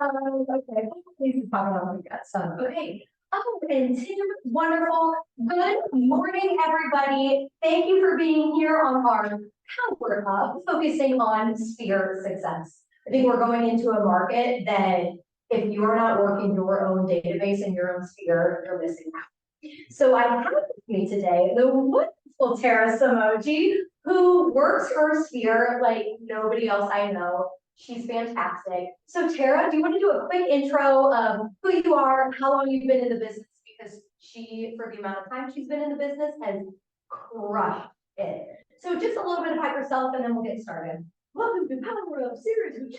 Okay, please talk about we got some. Okay. Oh, and Tim, wonderful. Good morning, everybody. Thank you for being here on our Power Hub, focusing on sphere success. I think we're going into a market that if you're not working your own database in your own sphere, you're missing out. So I have with me today the wonderful Tera Somogyi, who works her sphere like nobody else I know. She's fantastic. So Tara, do you want to do a quick intro of who you are, how long you've been in the business? Because she, for the amount of time she's been in the business, has crushed it. So just a little bit about yourself and then we'll get started. Welcome to Power Up Series.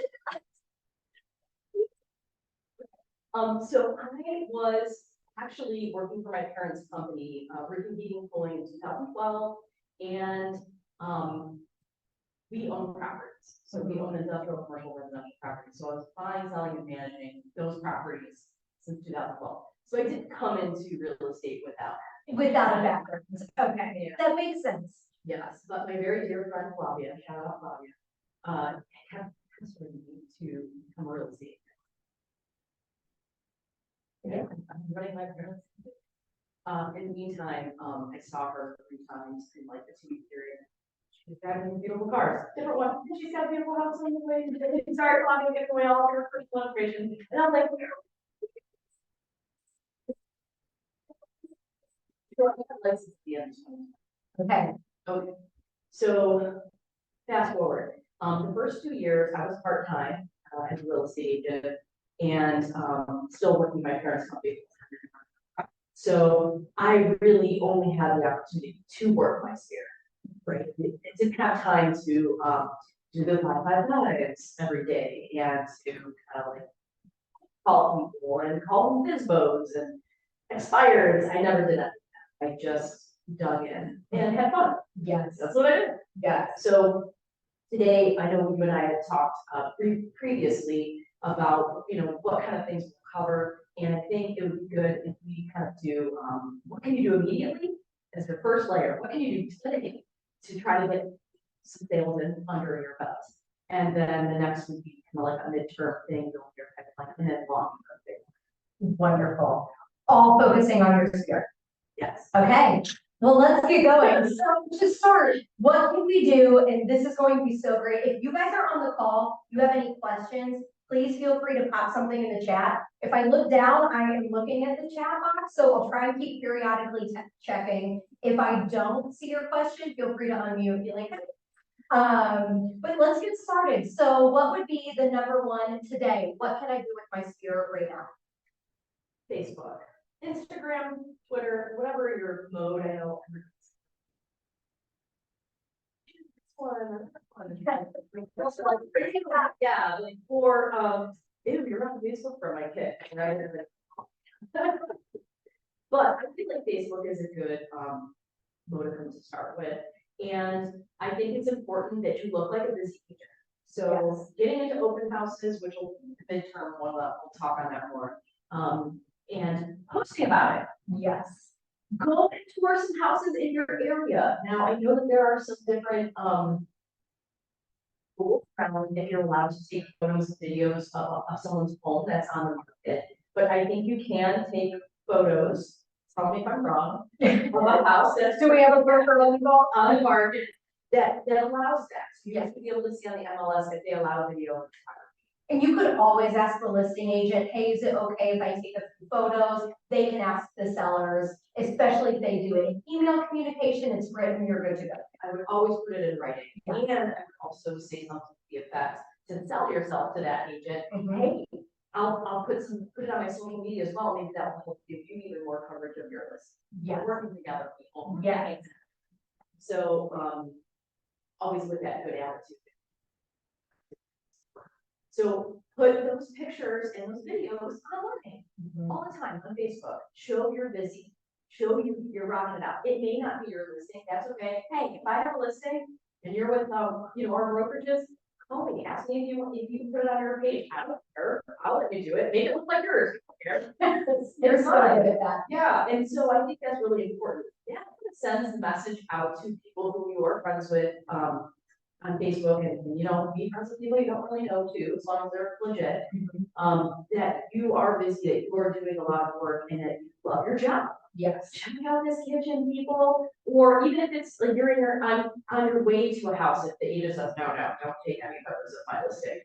So I was actually working for my parents' company, roofing, heating, cooling in 2012, and we own properties. So we own industrial, commercial, residential properties. So I was buying, selling, and managing those properties since 2012. So I didn't come into real estate without a background. Okay, yeah. That makes sense. Yes, but my very dear friend Flavia, shout out Flavia, kept persuading me to become a real estate. Yeah, I'm running my parents. In the meantime, I saw her 3 times in like a 2-week period. She's driving beautiful cars, different one. She's got a beautiful house on the way. Sorry, Claudia, get away all of your personal information. And I'm like, okay. Okay. So fast forward. The first 2 years, I was part-time as a real estate agent and still working my parents' company. So I really only had the opportunity to work my sphere. Right. It didn't have time to do the 555s every day and to kind of like call people and call them FISBOs and expires. I never did that. I just dug in and had fun. Yes. That's what I did. Yeah. So today, I know you and I had talked previously about, what kind of things we'll cover. And I think it would be good if we kind of do, what can you do immediately as the first layer? What can you do today to try to get some sales in under your belt? And then the next would be kind of like a midterm thing, build your pipeline, and then long term thing. Wonderful. All focusing on your sphere. Yes. Okay. Well, let's get going. So to start, what can we do? And this is going to be so great. If you guys are on the call, you have any questions, please feel free to pop something in the chat. If I look down, I am looking at the chat box, so I'll try and keep periodically checking. If I don't see your question, feel free to unmute and be like, but let's get started. So what would be the number one today? What can I do with my sphere right now? Facebook, Instagram, Twitter, whatever your mode. I know. Yeah, like for ew, you're on Facebook for my kid, right? But I think like Facebook is a good modicum to start with, and I think it's important that you look like a busy agent. So yes. Getting into open houses, which will be the midterm one, we'll talk on that more. And posting about it. Yes. Go and tour some houses in your area. Now I know that there are some different rules around that you're allowed to take photos and videos of someone's home that's on the market. But I think you can take photos, tell me if I'm wrong, of a house that's do we have a broker on the market that allows that. So you have to be able to see on the MLS if they allow video. And you could always ask the listing agent, hey, is it okay if I take a few photos? They can ask the sellers, especially if they do it in email communication, it's written, you're good to go. I would always put it in writing. Yeah. And I would also say something to the effect to sell yourself to that agent. Mm-hmm. Hey, I'll put it on my social media as well. Maybe that will help give you even more coverage of your list. Yeah. We're working together, people. Yeah. So always with that good attitude. So put those pictures and those videos online all the time on Facebook. Show you're busy. Show you're rocking it out. It may not be your listing. That's okay. Hey, if I have a listing and you're with our brokerages, call me. Ask me if you can put it on your page. I don't care. I'll let you do it. Make it look like yours. They're so good at that. Yeah, and so I think that's really important. Yeah, it sends a message out to people who you are friends with. on Facebook and you know, be friends with people you don't really know too, as long as they're legit. That you are busy, that you are doing a lot of work and that you love your job. Yes. Check out this kitchen, people, or even if it's like you're in your, on your way to a house, if the agent says, no, don't take any photos of my listing.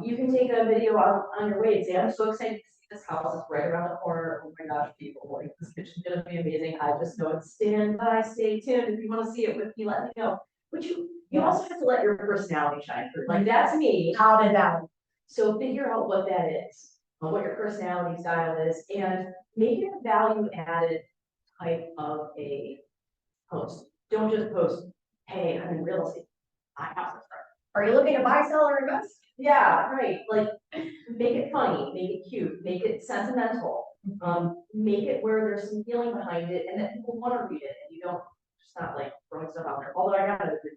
You can take a video on your way and say, I'm so excited to see this house, it's right around the corner, oh my gosh, people, like, this kitchen's gonna be amazing, I just know it's, stand by, stay tuned, if you wanna see it with me, let me know. But you also have to let your personality shine through, like, that's me. Out and out. So figure out what that is, what your personality style is, and make it a value added type of a post. Don't just post, hey, I'm in real estate. I have this. Are you looking to buy, sell, or invest? Yeah, right. Like, make it funny, make it cute, make it sentimental. Make it where there's some feeling behind it and that people want to read it and you don't just not like throwing stuff out there. Although I gotta agree,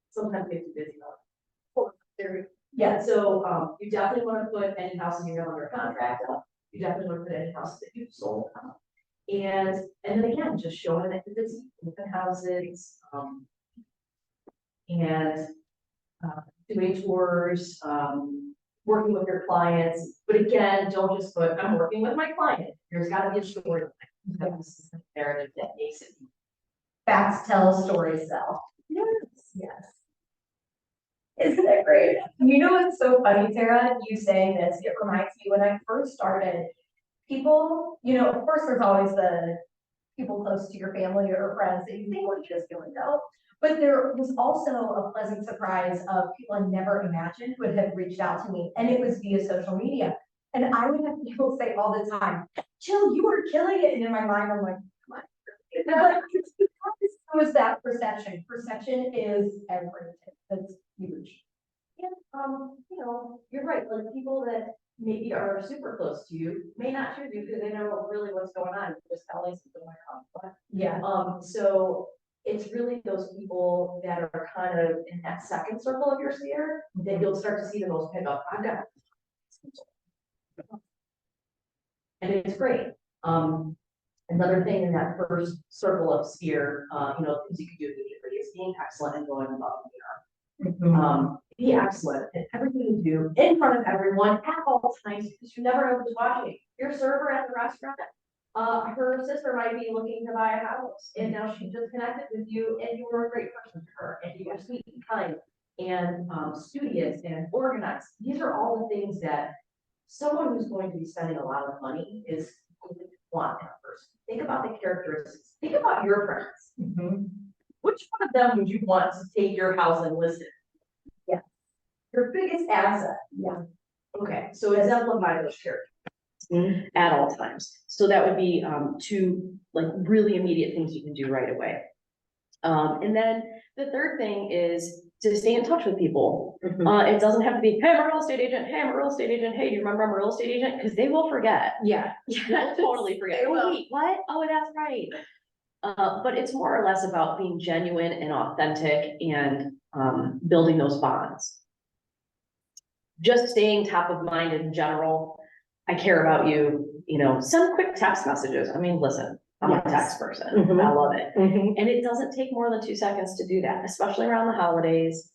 sometimes get too busy though. Yeah, so you definitely want to put any houses you have under contract up. You definitely want to put any houses that you've sold up. And then again, just showing that it's open houses, and doing tours, working with your clients. But again, don't just put, I'm working with my client. There's got to be a story narrative that makes it. Facts tell, stories sell. Yes. Yes. Isn't it great? You know what's so funny, Tara? You saying this, it reminds me when I first started, people, you know, of course, there's always the people close to your family or friends that you think, well, you just really know. But there was also a pleasant surprise of people I never imagined would have reached out to me, and it was via social media. And I would have people say all the time, Jill, you are killing it. And in my mind, I'm like, come on. But it's because it was that perception. Perception is everything. That's huge. And, you know, you're right, like people that maybe are super close to you may not choose you because they know really what's going on, just telling something like, oh, Yeah. so it's really those people that are kind of in that second circle of your sphere that you'll start to see the most pickup. I've got. And it's great. Another thing in that first circle of sphere, you know, things you could do immediately is being excellent and going above and beyond. Be excellent at everything you do in front of everyone at all times because you never know who's watching. Your server at the restaurant, her sister might be looking to buy a house and now she just connected with you and you were a great person to her and you were sweet and kind and studious and organized. These are all the things that someone who's going to be spending a lot of money is going to want in a person. Think about the characteristics. Think about your friends. Which one of them would you want to take your house and list it? Yeah. Your biggest asset. Yeah. Okay, so exemplify those characters at all times. So that would be two like really immediate things you can do right away. And then the third thing is to stay in touch with people. It doesn't have to be, hey, I'm a real estate agent. Hey, I'm a real estate agent. Hey, do you remember I'm a real estate agent? Because they will forget. Yeah. They'll totally forget. Oh, wait, what? Oh, that's right. But it's more or less about being genuine and authentic and building those bonds. Just staying top of mind in general. I care about you, you know, send quick text messages. I mean, listen, I'm a text person. I love it. And it doesn't take more than 2 seconds to do that, especially around the holidays.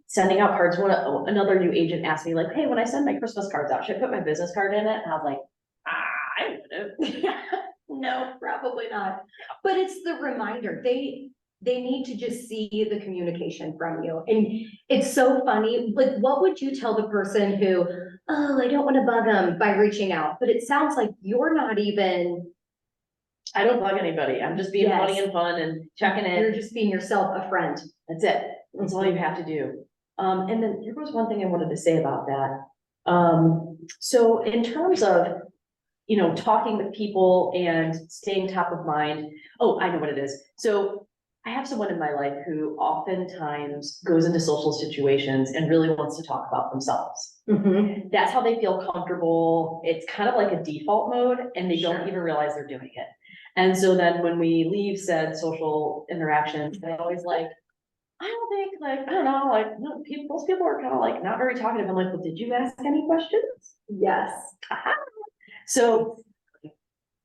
Sending out cards. Another new agent asked me like, hey, when I send my Christmas cards out, should I put my business card in it? And I was like, I wouldn't. No, probably not. But it's the reminder. They need to just see the communication from you. And it's so funny. Like, what would you tell the person who, oh, I don't want to bug them by reaching out? But it sounds like you're not even. I don't bug anybody. I'm just being funny and fun and checking in. You're just being yourself, a friend. That's it. That's all you have to do. And then there was one thing I wanted to say about that. So in terms of, you know, talking with people and staying top of mind. Oh, I know what it is. So I have someone in my life who oftentimes goes into social situations and really wants to talk about themselves. That's how they feel comfortable. It's kind of like a default mode and they don't even realize they're doing it. And so then when we leave said social interactions, they're always like, I don't think like, I don't know, like no, most people are kind of like not very talkative. I'm like, well, did you ask any questions? Yes. So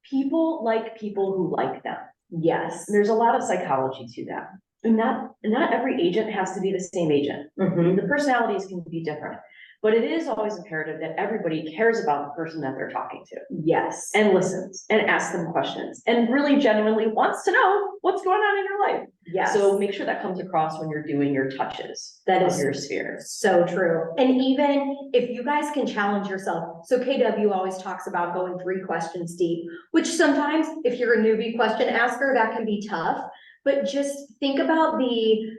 people like people who like them. Yes. There's a lot of psychology to that. And not every agent has to be the same agent. Mhm. The personalities can be different, but it is always imperative that everybody cares about the person that they're talking to Yes. and listens and asks them questions and really genuinely wants to know what's going on in your life. Yes. So make sure that comes across when you're doing your touches That of is your sphere. so true. And even if you guys can challenge yourself, so KW always talks about going 3 questions deep, which sometimes if you're a newbie question asker, that can be tough. But just think about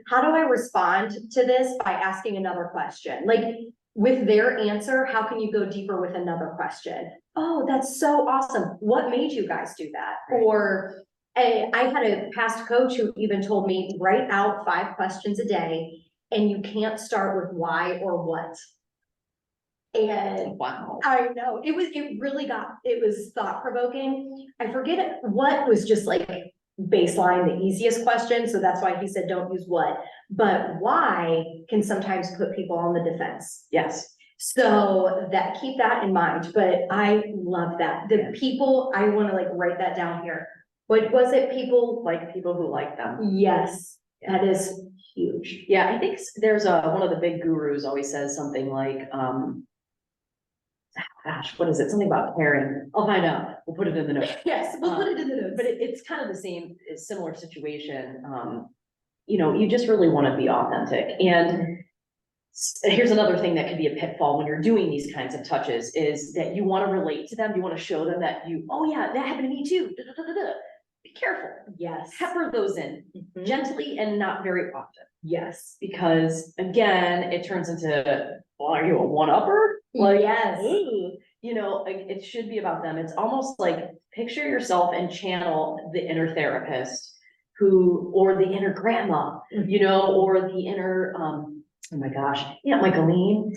how do I respond to this by asking another question? Like with their answer, how can you go deeper with another question? Oh, that's so awesome. What made you guys do that? Or I had a past coach who even told me, write out 5 questions a day, and you can't start with why or what. And Wow. I know, it was thought provoking. I forget what was just like baseline, the easiest question. So that's why he said, don't use what, but why can sometimes put people on the defense. Yes. So keep that in mind, but I love that. The people, I want to like write that down here. What was it? People Like people who like them. Yes, that is huge. Yeah, I think there's one of the big gurus always says something like, gosh, what is it? Something about caring. I'll find out. We'll put it in the notes. Yes, we'll put it in the notes. But it's kind of the same, similar situation. You know, you just really want to be authentic. And here's another thing that can be a pitfall when you're doing these kinds of touches is that you want to relate to them. You want to show them that oh yeah, that happened to me too. Da, da, da, da, da. Be careful. Yes. Pepper those in gently and not very often. Yes. Because again, it turns into, well, are you a one-upper? Like, yes. Ooh, you know, it should be about them. It's almost like picture yourself and channel the inner therapist or the inner grandma, you know, or the inner, oh my gosh, Aunt Michaeline.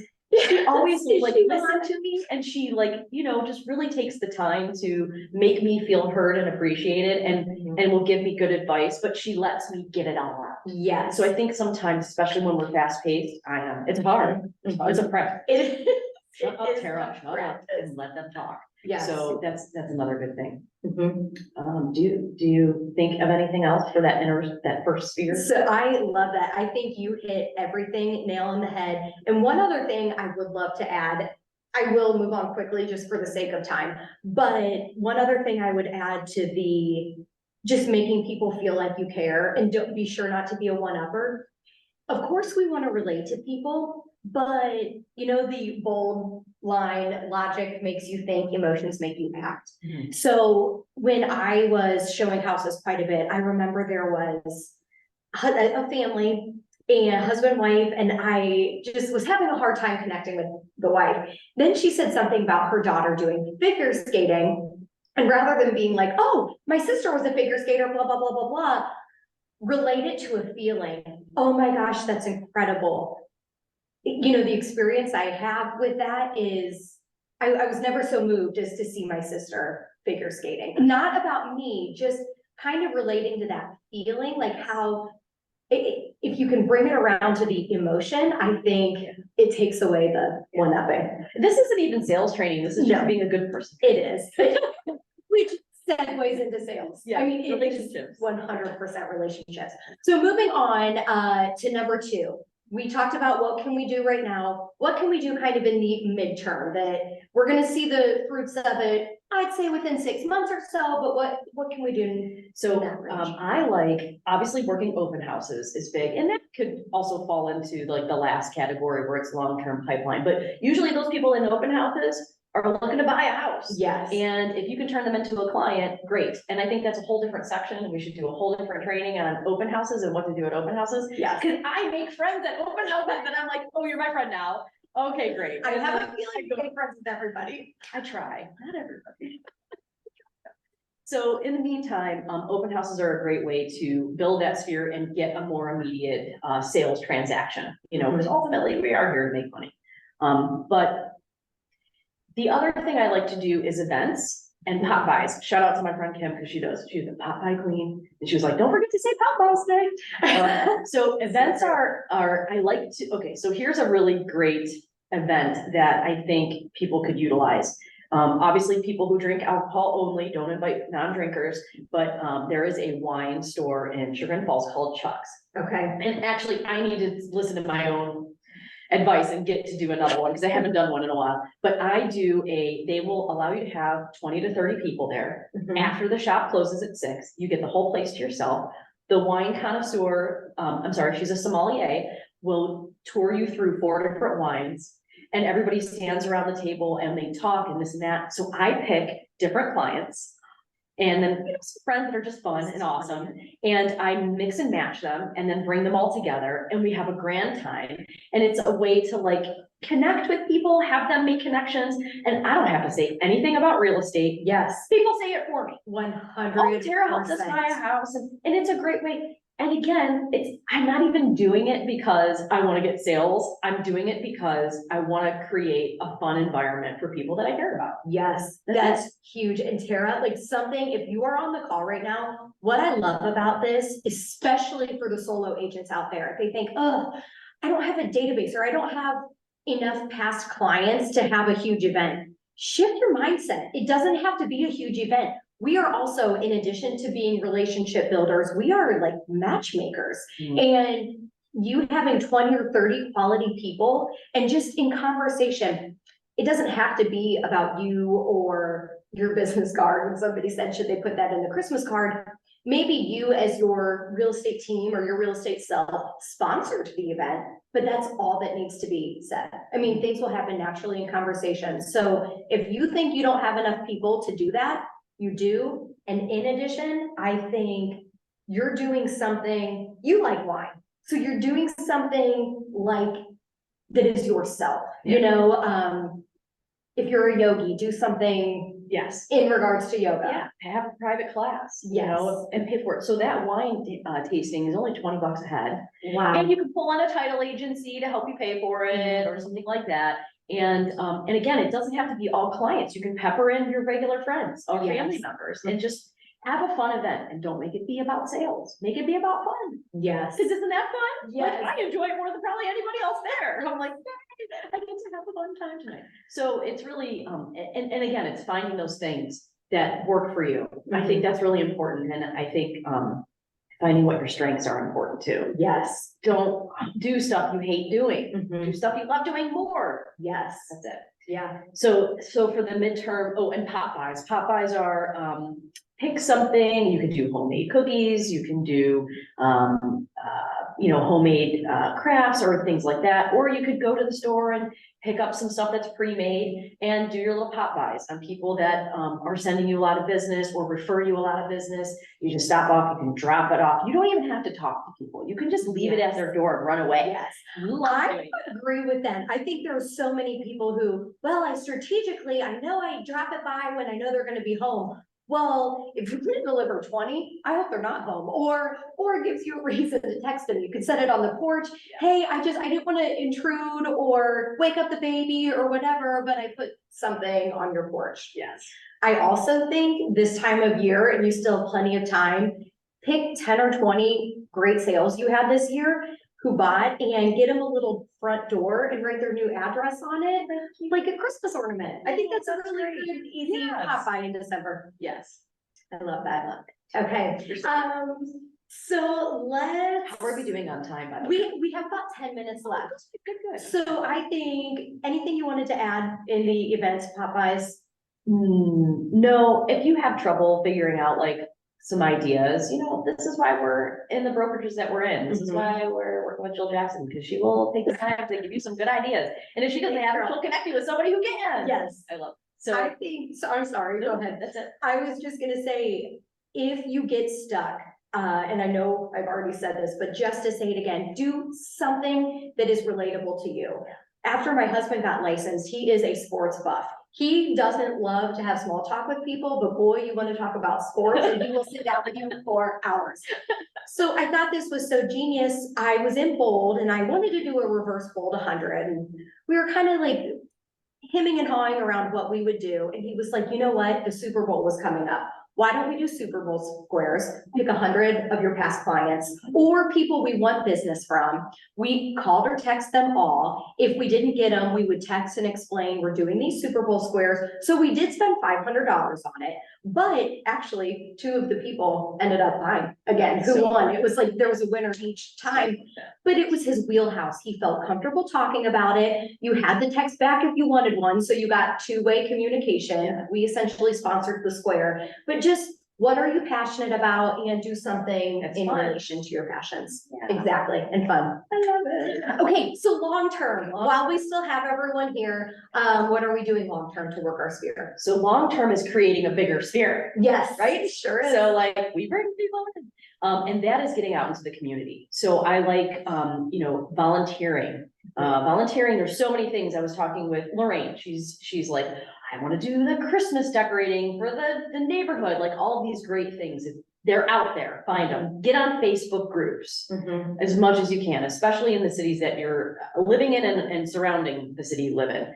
She always like listen to me, and she like, you know, just really takes the time to make me feel heard and appreciated and will give me good advice, but she lets me get it all out. Yes. So I think sometimes, especially when we're fast paced, it's hard. It's a practice. Shut up, Tara, shut up and let them talk. Yes. So that's another good thing. Do you think of anything else for that first sphere? So I love that. I think you hit everything nail on the head. And one other thing I would love to add, I will move on quickly just for the sake of time. But one other thing I would add to just making people feel like you care and don't be sure not to be a one-upper. Of course, we want to relate to people, but you know, the bold line, logic makes you think, emotions make you act. So when I was showing houses quite a bit, I remember there was a family and husband, wife, and I just was having a hard time connecting with the wife. Then she said something about her daughter doing figure skating. And rather than being like, oh, my sister was a figure skater, blah, blah, blah, blah, blah, related to a feeling. Oh my gosh, that's incredible. You know, the experience I have with that is, I was never so moved as to see my sister figure skating. Not about me, just kind of relating to that feeling, like how, if you can bring it around to the emotion, I think it takes away the one-upping. This isn't even sales training. This is just being a good person. It is. Which segues into sales. Yeah, I mean, relationships. 100% relationships. So moving on to number 2, we talked about what can we do right now? What can we do kind of in the midterm that we're going to see the fruits of it, I'd say within 6 months or so, but what can we do? So I like, obviously working open houses is big, and that could also fall into like the last category where it's long-term pipeline, but usually those people in open houses are looking to buy a house. Yes. And if you can turn them into a client, great. And I think that's a whole different section. We should do a whole different training on open houses and what to do at open houses. Yes. Because I make friends at open houses and I'm like, oh, you're my friend now. Okay, great. I have a feeling you make friends with everybody. I try, not everybody. So in the meantime, open houses are a great way to build that sphere and get a more immediate sales transaction, you know, because ultimately we are here to make money. But the other thing I like to do is events and pop buys. Shout out to my friend Kim, because she's a pop buy queen. And she was like, don't forget to say pop buys today. So events I like to, okay, so here's a really great event that I think people could utilize. Obviously, people who drink alcohol only, don't invite non-drinkers, but, there is a wine store in Sugar Falls called Chuck's. Okay. And actually, I need to listen to my own advice and get to do another one, because I haven't done one in a while. But they will allow you to have 20 to 30 people there. Mhm. After the shop closes at 6, you get the whole place to yourself. The wine connoisseur, she's a sommelier, will tour you through 4 different wines. And everybody stands around the table and they talk and this and that. So I pick different clients. And then some friends that are just fun and awesome, and I mix and match them and then bring them all together and we have a grand time. And it's a way to like connect with people, have them make connections, and I don't have to say anything about real estate. Yes, People say it for me. 100%. Oh, Tara helped us buy a house, and it's a great way. And again, I'm not even doing it because I want to get sales. I'm doing it because I want to create a fun environment for people that I care about. Yes, That's that's huge. And Tara, like something, if you are on the call right now, what I love about this, especially for the solo agents out there, if they think, oh, I don't have a database or I don't have enough past clients to have a huge event. Shift your mindset. It doesn't have to be a huge event. We are also, in addition to being relationship builders, we are like matchmakers. Mhm. And you having 20 or 30 quality people and just in conversation, it doesn't have to be about you or your business card. And somebody said, should they put that in the Christmas card? Maybe you as your real estate team or your real estate self sponsored the event, but that's all that needs to be said. I mean, things will happen naturally in conversation. So if you think you don't have enough people to do that, you do. And in addition, I think you're doing something, you like wine. So you're doing something like that is yourself, you know, if you're a yogi, do something Yes. in regards to yoga. Yeah, have a private class, you Yes. know, and pay for it. So that wine tasting is only $20 a head. Wow. And you can pull on a title agency to help you pay for it or something like that. And again, it doesn't have to be all clients. You can pepper in your regular friends or family Yes. members and just have a fun event and don't make it be about sales. Make it be about fun. Yes. Because isn't that fun? Yes. Like, I enjoy it more than probably anybody else there. I'm like, yay, I get to have a fun time tonight. So it's really, and again, it's finding those things that work for you. I think that's really important. And I think, finding what your strengths are important too. Yes. Don't do stuff you hate doing. Mhm. Do stuff you love doing more. Yes. That's it. Yeah. So for the midterm, and pop buys. Pop buys are, pick something. You can do homemade cookies. You can do, homemade crafts or things like that. Or you could go to the store and pick up some stuff that's pre-made and do your little pop buys on people that are sending you a lot of business or refer you a lot of business. You just stop off, you can drop it off. You don't even have to talk to people. You can just leave it at their door and run away. Yes. Love I doing it. agree with that. I think there are so many people who, well, I know I drop it by when I know they're gonna be home. Well, if you can deliver 20, I hope they're not home, or it gives you a reason to text them. You can set it on the porch. Hey, I didn't want to intrude or wake up the baby or whatever, but I put something on your porch. Yes. I also think this time of year, and you still have plenty of time, pick 10 or 20 great sales you had this year who bought and get them a little front door and write their new address on it, like a Christmas ornament. I think that's a really good, easy pop by in December. Yes. I love that. Okay, so let's. How are we doing on time, by the way? We have about 10 minutes left. Good. So I think, anything you wanted to add in the events, Popeyes? No, if you have trouble figuring out like some ideas, this is why we're in the brokerages that we're in. This is why we're working with Jill Jackson, because she will take the time to give you some good ideas. And if she doesn't have it, she'll connect you with somebody who can. Yes. I love it. I think, so I'm sorry, go ahead. That's it. I was just gonna say, if you get stuck, and I know I've already said this, but just to say it again, do something that is relatable to you. After my husband got licensed, he is a sports buff. He doesn't love to have small talk with people, but boy, you want to talk about sports and he will sit down with you for hours. So I thought this was so genius. I was in bold and I wanted to do a reverse bold 100. And we were kind of like hemming and hawing around what we would do. And he was like, you know what? The Super Bowl was coming up. why don't we do Super Bowl squares? Pick 100 of your past clients or people we want business from. We called or text them all. If we didn't get them, we would text and explain, we're doing these Super Bowl squares. So we did spend $500 on it, but actually 2 of the people ended up buying again, who So won. It was like, there was a winner each time, but it was his wheelhouse. He felt comfortable talking about it. You had the text back if you wanted one. So you got 2-way communication. Yeah. We essentially sponsored the square, but just what are you passionate about and do something That's in fun. relation to your passions. Yeah. Exactly. And fun. I love it. Okay, so long term, while we still have everyone here, what are we doing long term to work our sphere? So long-term is creating a bigger sphere, Yes. right? Sure is. So like we bring people in, and that is getting out into the community. So I like, volunteering. Volunteering, there's so many things. I was talking with Lorraine. She's like, I want to do the Christmas decorating for the neighborhood, like all of these great things. They're out there, find them, get on Facebook groups Mhm. as much as you can, especially in the cities that you're living in and surrounding the city you live in.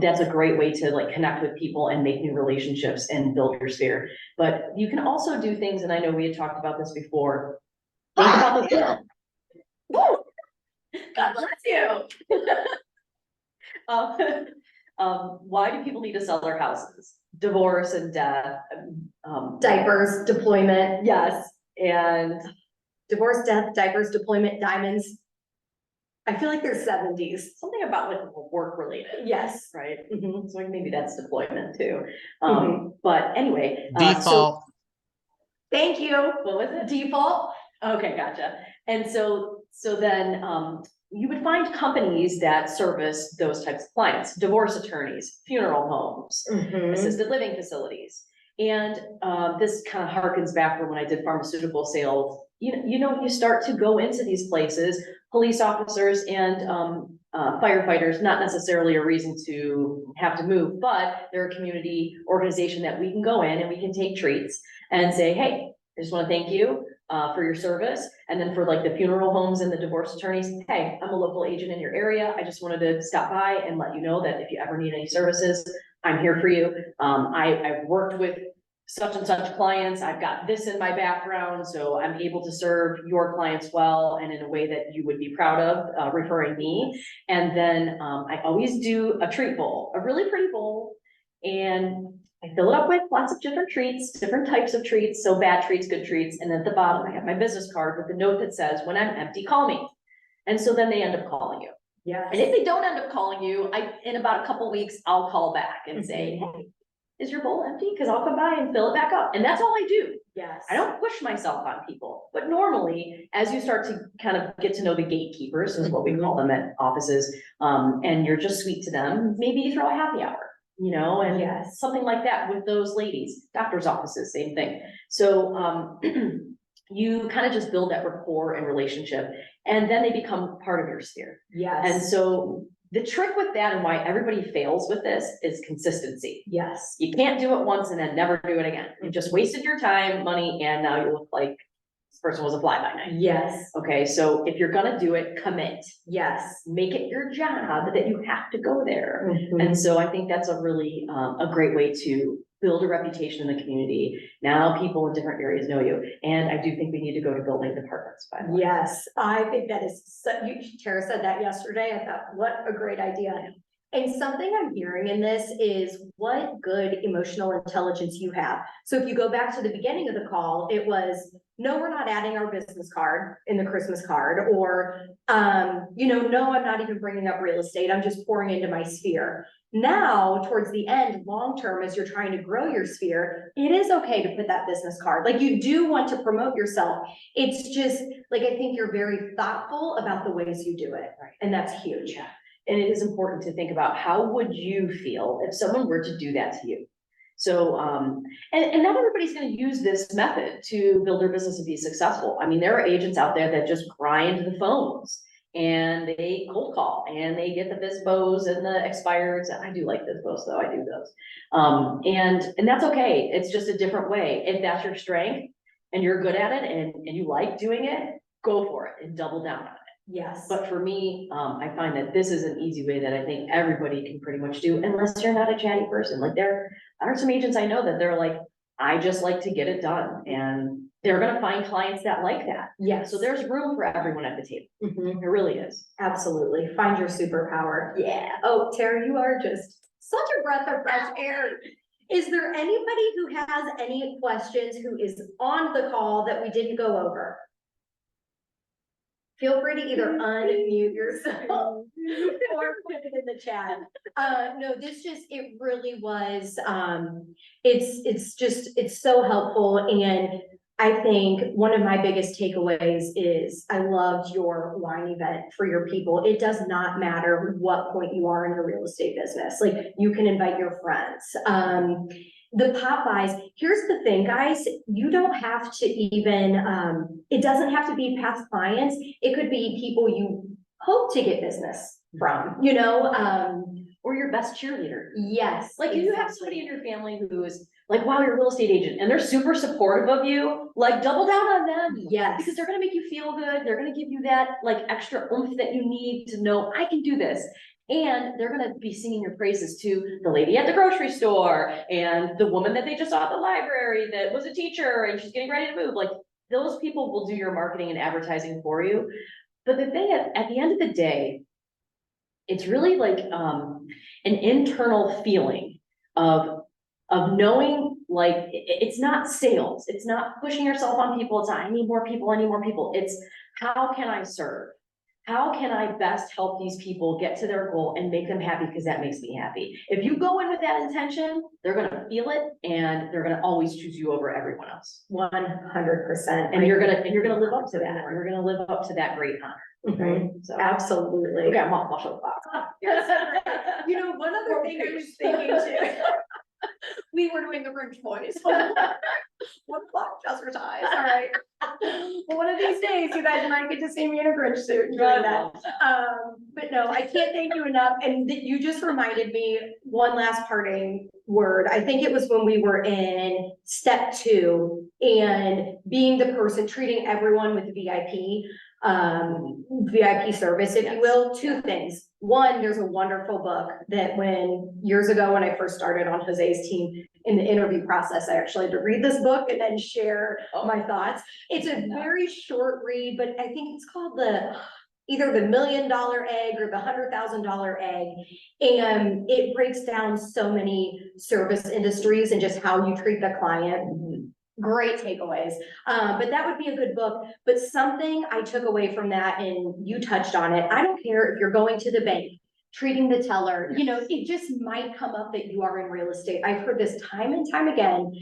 That's a great way to like connect with people and make new relationships and build your sphere. But you can also do things, and I know we had talked about this before. Think about the Woo! God bless you. Why do people need to sell their houses? Divorce and death. Diapers, deployment, Yes, and divorce, death, diapers, deployment, diamonds. I feel like they're 70s. something about like work related, Yes. right? Mhm. So maybe that's deployment too. Mhm. But anyway. Default. Thank you. What was it? Default. Okay, gotcha. And so then, you would find companies that service those types of clients, divorce attorneys, funeral homes, Mhm. assisted living facilities. And, this kind of harkens back from when I did pharmaceutical sales. You start to go into these places, police officers and, firefighters, not necessarily a reason to have to move, but they're a community organization that we can go in and we can take treats and say, hey, I just want to thank you for your service. And then for like the funeral homes and the divorce attorneys, hey, I'm a local agent in your area. I just wanted to stop by and let you know that if you ever need any services, I'm here for you. I've worked with such and such clients. I've got this in my background, so I'm able to serve your clients well and in a way that you would be proud of, referring me. And then I always do a treat bowl, a really pretty bowl. And I fill it up with lots of different treats, different types of treats, so bad treats, good treats, and at the bottom, I have my business card with the note that says, when I'm empty, call me. And so then they end up calling you. Yes. And if they don't end up calling you, in about a couple weeks, I'll call back and say, hey, is your bowl empty? Because I'll come by and fill it back up. And that's all I do. Yes. I don't push myself on people, but normally, as you start to kind of get to know the gatekeepers, is what we call them at offices, and you're just sweet to them, maybe you throw a happy hour. And Yes. something like that with those ladies, doctor's offices, same thing. So, you kind of just build that rapport and relationship, and then they become part of your sphere. Yes. And so the trick with that and why everybody fails with this is consistency. Yes. You can't do it once and then never do it again. You just wasted your time, money, and now you look like this person was a fly-by-night. Yes. Okay, so if you're gonna do it, commit. Yes. Make it your job that you have to go there. Mhm. And so I think that's a really, a great way to build a reputation in the community. Now people in different areas know you. And I do think we need to go to building departments, by the way. Yes, I think that is, Tara said that yesterday. I thought, what a great idea. And something I'm hearing in this is what good emotional intelligence you have. So if you go back to the beginning of the call, it was, no, we're not adding our business card in the Christmas card, or, no, I'm not even bringing up real estate. I'm just pouring into my sphere. Now, towards the end, long-term, as you're trying to grow your sphere, it is okay to put that business card. Like, you do want to promote yourself. It's just, like, I think you're very thoughtful about the ways you do it. Right. And that's huge. Yeah. And it is important to think about, how would you feel if someone were to do that to you? So, and not everybody's gonna use this method to build their business and be successful. I mean, there are agents out there that just grind the phones and they cold call and they get the FSBOs and the expireds. I do like FSBOs though, I do those. And that's okay. It's just a different way. If that's your strength and you're good at it and you like doing it, go for it and double down on it. Yes. But for me, I find that this is an easy way that I think everybody can pretty much do, unless you're not a chatty person. Like there are some agents I know that they're like, I just like to get it done, and they're gonna find clients that like that. Yes. So there's room for everyone at the table. Mhm. There really is. Absolutely. Find your superpower. Yeah. Oh, Tara, you are just such a breath of fresh air. Is there anybody who has any questions who is on the call that we didn't go over? Feel free to either unmute yourself or put it in the chat. No, it really was, it's so helpful. And I think one of my biggest takeaways is I loved your wine event for your people. It does not matter what point you are in your real estate business. Like, you can invite your friends. The Popeyes, here's the thing, guys, you don't have to even, it doesn't have to be past clients. It could be people you hope to get business from, Or your best cheerleader. yes. Like, if you have somebody in your family who is like, wow, you're a real estate agent, and they're super supportive of you, like, double down on them. Yes. Because they're gonna make you feel good, they're gonna give you that like extra oomph that you need to know, I can do this. And they're gonna be singing your praises to the lady at the grocery store and the woman that they just saw at the library that was a teacher and she's getting ready to move. Like, those people will do your marketing and advertising for you. But the thing at the end of the day, it's really like an internal feeling of knowing, like, it's not sales, it's not pushing yourself on people, it's not, I need more people, I need more people. It's, how can I serve? How can I best help these people get to their goal and make them happy, because that makes me happy? If you go in with that intention, they're gonna feel it, and they're gonna always choose you over everyone else. 100%. And you're gonna live up to that. You're gonna live up to that great honor. Mhm. So, Absolutely. okay, I'm off my soapbox. One other thing I was thinking too. We were doing the Grinch voice. 1 o'clock, jazzercise, all right. Well, one of these days, you guys might get to see me in a Grinch suit and doing that. But no, I can't thank you enough, and you just reminded me one last parting word. I think it was when we were in step 2 and being the person treating everyone with VIP service, if you will. 2 things. One, there's a wonderful book that years ago when I first started on Jose's team in the interview process, I actually had to read this book and then share my thoughts. It's a very short read, but I think it's called either the $1 Million Egg or the $100,000 Egg. And it breaks down so many service industries and just how you treat the client. Great takeaways. But that would be a good book. But something I took away from that, and you touched on it, I don't care if you're going to the bank, treating the teller, it just might come up that you are in real estate. I've heard this time and time again.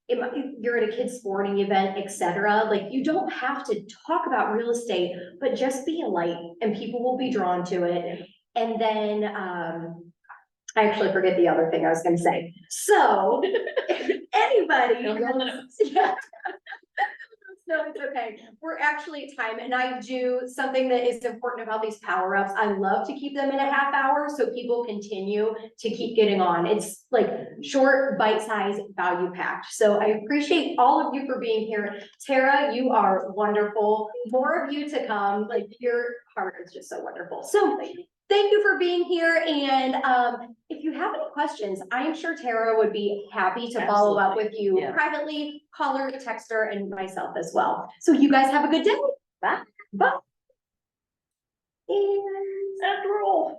You're at a kid's sporting event, etc. Like, you don't have to talk about real estate, but just be a light and people will be drawn to it. And then, I actually forget the other thing I was gonna say. So, if anybody. Yeah. No, it's okay. We're actually at time, and I do something that is important about these power-ups. I love to keep them in a half hour so people continue to keep getting on. It's like short, bite-sized, value-packed. So I appreciate all of you for being here. Tara, you are wonderful. More of you to come. Like, your heart is just so wonderful. So thank you for being here. And if you have any questions, I am sure Tara would be happy to follow up with you privately, call her, text her, and myself as well. So you guys have a good day. Bye. Bye. And after all.